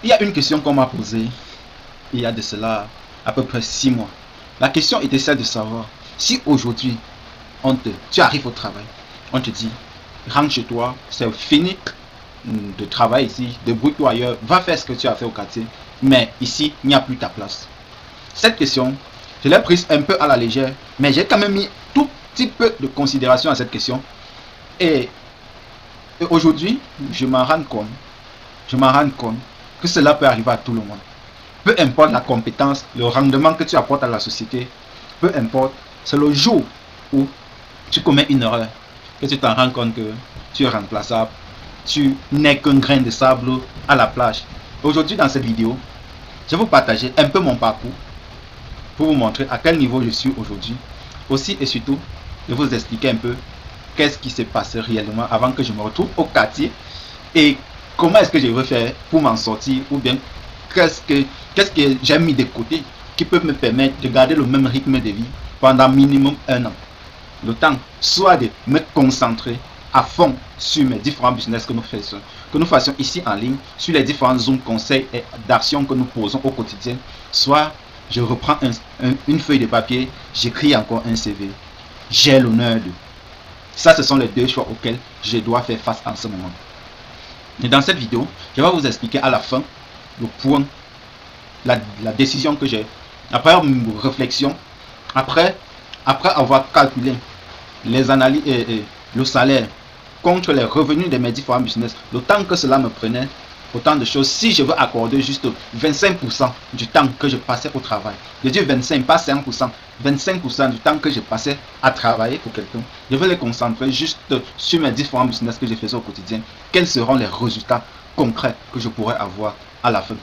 Il y a une question qu'on m'a posée il y a de cela à peu près 6 mois. La question était celle de savoir si aujourd'hui tu arrives au travail, on te dit rentre chez toi, c'est fini de travail ici, débrouille-toi ailleurs, va faire ce que tu as fait au quartier, mais ici il n'y a plus ta place. Cette question, je l'ai prise un peu à la légère, mais j'ai quand même mis tout petit peu de considération à cette question. Et aujourd'hui, je m'en rends compte que cela peut arriver à tout le monde. Peu importe la compétence, le rendement que tu apportes à la société, peu importe, c'est le jour où tu commets une erreur que tu t'en rends compte que tu es remplaçable, tu n'es qu'un grain de sable à la plage. Aujourd'hui, dans cette vidéo, je vais vous partager un peu mon parcours pour vous montrer à quel niveau je suis aujourd'hui. Aussi et surtout, je vais vous expliquer un peu qu'est-ce qui s'est passé réellement avant que je me retrouve au quartier et comment est-ce que je vais faire pour m'en sortir, ou bien qu'est-ce que j'ai mis de côté qui peut me permettre de garder le même rythme de vie pendant minimum 1 an. Le temps soit de me concentrer à fond sur mes différents business que nous fassions ici en ligne, sur les différents zooms conseils et d'actions que nous posons au quotidien, soit je reprends une feuille de papier, j'écris encore un CV. J'ai l'honneur de. Ça, ce sont les deux choix auxquels je dois faire face en ce moment. Et dans cette vidéo, je vais vous expliquer à la fin le point, la décision que j'ai. Après une réflexion, après avoir calculé les analyses et le salaire contre les revenus de mes différents business, le temps que cela me prenait, autant de choses, si je veux accorder juste 25% du temps que je passais au travail, je dis 25, pas 5%, 25% du temps que je passais à travailler pour quelqu'un, je vais les concentrer juste sur mes différents business que je faisais au quotidien. Quels seront les résultats concrets que je pourrais avoir à la fin?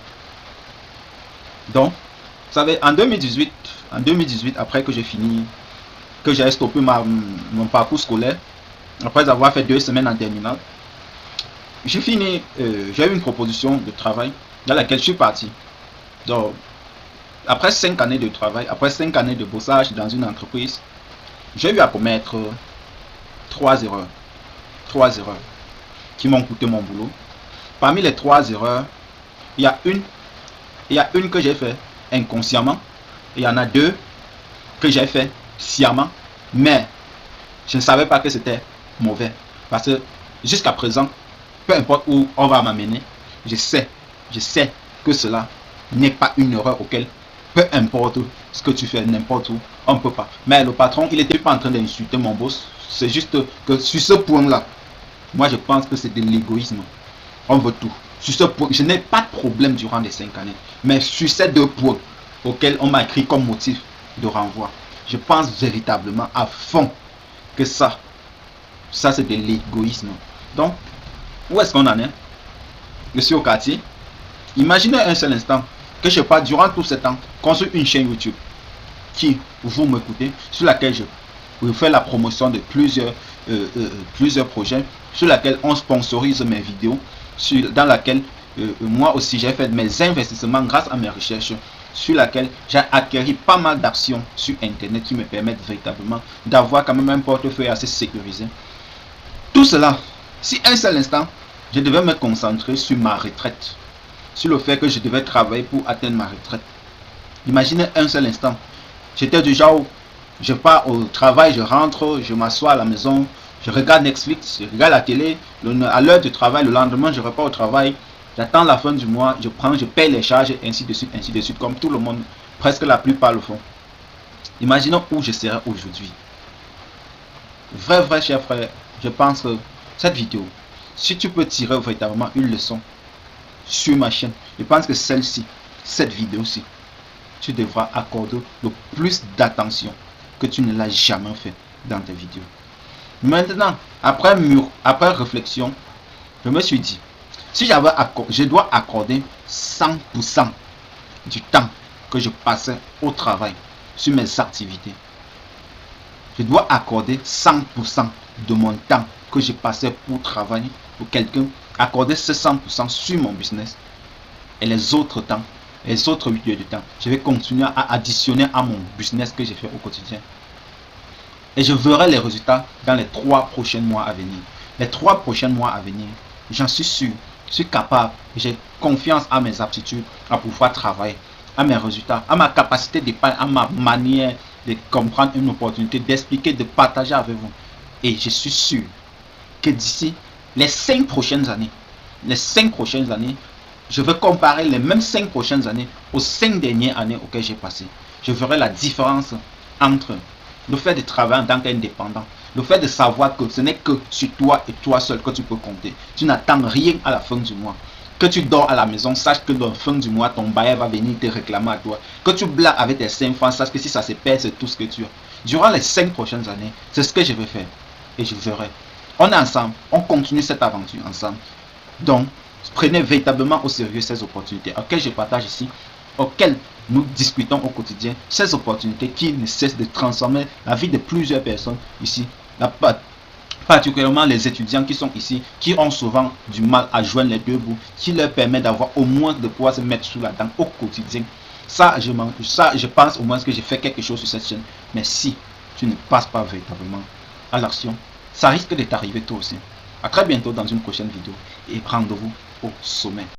Donc, vous savez, en 2018, après que j'ai fini, que j'ai stoppé mon parcours scolaire, après avoir fait 2 semaines en terminale, j'ai fini, j'ai eu une proposition de travail dans laquelle je suis parti. Donc, après 5 années de travail, après 5 années de bossage dans une entreprise, j'ai eu à commettre 3 erreurs. 3 erreurs qui m'ont coûté mon boulot. Parmi les 3 erreurs, il y a une que j'ai fait inconsciemment. Il y en a 2 que j'ai fait sciemment, mais je ne savais pas que c'était mauvais. Parce que jusqu'à présent, peu importe où on va m'amener, je sais que cela n'est pas une erreur auquel, peu importe ce que tu fais, n'importe où, on ne peut pas. Mais le patron, il n'était pas en train d'insulter mon boss. C'est juste que sur ce point-là, moi je pense que c'est de l'égoïsme. On veut tout. Sur ce point, je n'ai pas de problème durant les 5 années. Mais sur ces 2 points auxquels on m'a écrit comme motif de renvoi, je pense véritablement à fond que ça c'est de l'égoïsme. Donc, où est-ce qu'on en est? Je suis au quartier. Imaginez un seul instant que je pars durant tout ce temps construire une chaîne YouTube qui, vous m'écoutez, sur laquelle je fais la promotion de plusieurs projets, sur laquelle on sponsorise mes vidéos, dans laquelle moi aussi j'ai fait mes investissements grâce à mes recherches, sur laquelle j'ai acquis pas mal d'actions sur internet qui me permettent véritablement d'avoir quand même un portefeuille assez sécurisé. Tout cela, si un seul instant je devais me concentrer sur ma retraite, sur le fait que je devais travailler pour atteindre ma retraite, imaginez un seul instant, j'étais du genre où je pars au travail, je rentre, je m'assois à la maison, je regarde Netflix, je regarde la télé, à l'heure du travail, le lendemain je repars au travail, j'attends la fin du mois, je paye les charges, ainsi de suite, comme tout le monde, presque la plupart le font. Imaginons où je serais aujourd'hui. Vrai, cher frère, je pense que cette vidéo, si tu peux tirer véritablement une leçon sur ma chaîne, je pense que cette vidéo-ci, tu devras accorder le plus d'attention que tu ne l'as jamais fait dans tes vidéos. Maintenant, après réflexion, je me suis dit, si je dois accorder 100% du temps que je passais au travail sur mes activités, je dois accorder 100% de mon temps que je passais pour travailler pour quelqu'un, accorder ce 100% sur mon business, et les autres temps, les autres 8 heures de temps, je vais continuer à additionner à mon business que j'ai fait au quotidien. Et je verrai les résultats dans les 3 prochains mois à venir. Les 3 prochains mois à venir, j'en suis sûr je suis capable, j'ai confiance à mes aptitudes, à pouvoir travailler, à mes résultats, à ma capacité d'épargne, à ma manière de comprendre une opportunité, d'expliquer, de partager avec vous. Et je suis sûr que d'ici les 5 prochaines années, je vais comparer les mêmes 5 prochaines années aux 5 dernières années auxquelles j'ai passé. Je verrai la différence entre le fait de travailler en tant qu'indépendant, le fait de savoir que ce n'est que sur toi et toi seul que tu peux compter. Tu n'attends rien à la fin du mois. Que tu dors à la maison, sache que dans la fin du mois, ton bailleur va venir te réclamer à toi. Que tu blagues avec tes 5 francs, sache que si ça se perd, c'est tout ce que tu as. Durant les 5 prochaines années, c'est ce que je vais faire. Et je verrai. On est ensemble, on continue cette aventure ensemble. Donc, prenez véritablement au sérieux ces opportunités auxquelles je partage ici, auxquelles nous discutons au quotidien, ces opportunités qui ne cessent de transformer la vie de plusieurs personnes ici, particulièrement les étudiants qui sont ici, qui ont souvent du mal à joindre les deux bouts, qui leur permet d'avoir au moins de pouvoir se mettre sous la dent au quotidien. Ça, je pense au moins que j'ai fait quelque chose sur cette chaîne. Mais si tu ne passes pas véritablement à l'action, ça risque de t'arriver toi aussi. A très bientôt dans une prochaine vidéo et rendez-vous au sommet.